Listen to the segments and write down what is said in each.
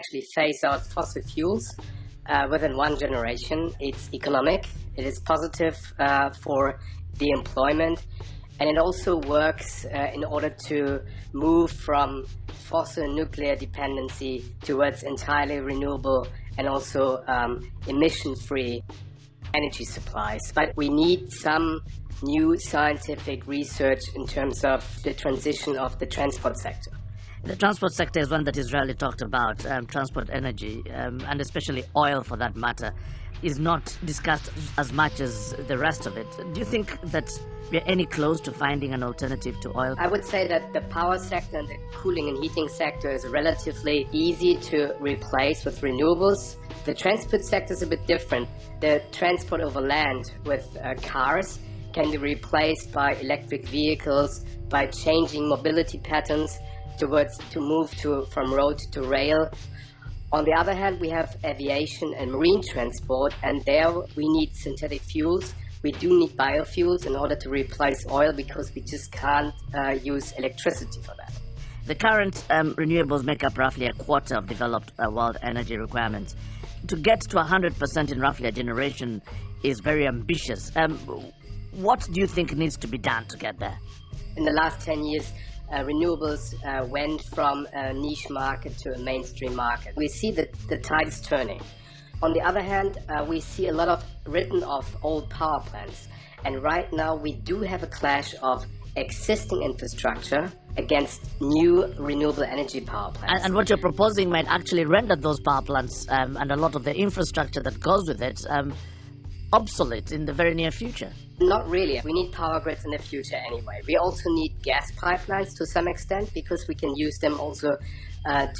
actually phase out fossil fuels within one generation. It's economic, it is positive for the employment, and it also works in order to move from fossil nuclear dependency towards entirely renewable and also emission-free energy supplies. But we need some new scientific research in terms of the transition of the transport sector. The transport sector is one that is rarely talked about. Transport energy, and especially oil for that matter, is not discussed as much as the rest of it. Do you think that we are any close to finding an alternative to oil? I would say that the power sector and the cooling and heating sector is relatively easy to replace with renewables. The transport sector is a bit different. The transport over land with cars can be replaced by electric vehicles, by changing mobility patterns to move from road to rail. On the other hand, we have aviation and marine transport, and there we need synthetic fuels. We do need biofuels in order to replace oil because we just can't use electricity for that. The current renewables make up roughly a quarter of developed world energy requirements. To get to 100% in roughly a generation is very ambitious. What do you think needs to be done to get there? In the last 10 years, renewables went from a niche market to a mainstream market. We see that the tide is turning. On the other hand, we see a lot of written off old power plants. And right now we do have a clash of existing infrastructure against new renewable energy power plants. And what you're proposing might actually render those power plants and a lot of the infrastructure that goes with it obsolete in the very near future. Not really. We need power grids in the future anyway. We also need gas pipelines to some extent because we can use them also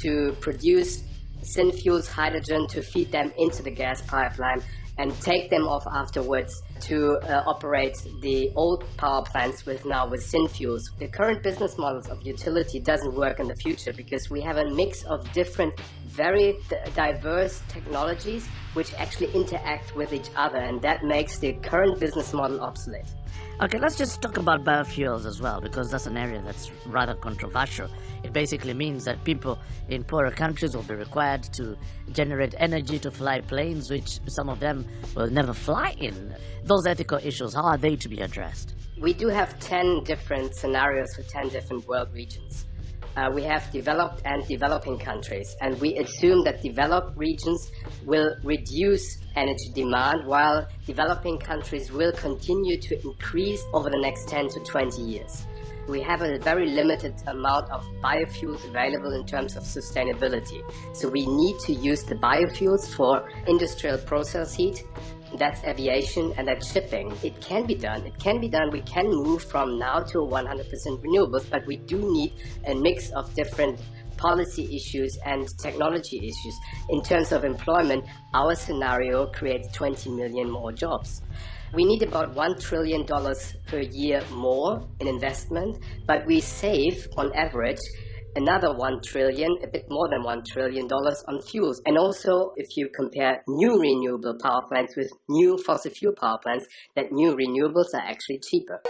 to produce synfuels, hydrogen, to feed them into the gas pipeline and take them off afterwards to operate the old power plants with synfuels. The current business models of utility doesn't work in the future because we have a mix of different, very diverse technologies which actually interact with each other, and that makes the current business model obsolete. Okay, let's just talk about biofuels as well, because that's an area that's rather controversial. It basically means that people in poorer countries will be required to generate energy to fly planes, which some of them will never fly in. Those ethical issues, how are they to be addressed? We do have 10 different scenarios for 10 different world regions. We have developed and developing countries, and we assume that developed regions will reduce energy demand while developing countries will continue to increase over the next 10 to 20 years. We have a very limited amount of biofuels available in terms of sustainability. So we need to use the biofuels for industrial process heat. That's aviation and that's shipping. It can be done. We can move from now to 100% renewables, but we do need a mix of different policy issues and technology issues. In terms of employment, our scenario creates 20 million more jobs. We need about $1 trillion per year more in investment, but we save, on average, another $1 trillion, a bit more than $1 trillion on fuels. And also, if you compare new renewable power plants with new fossil fuel power plants, that new renewables are actually cheaper.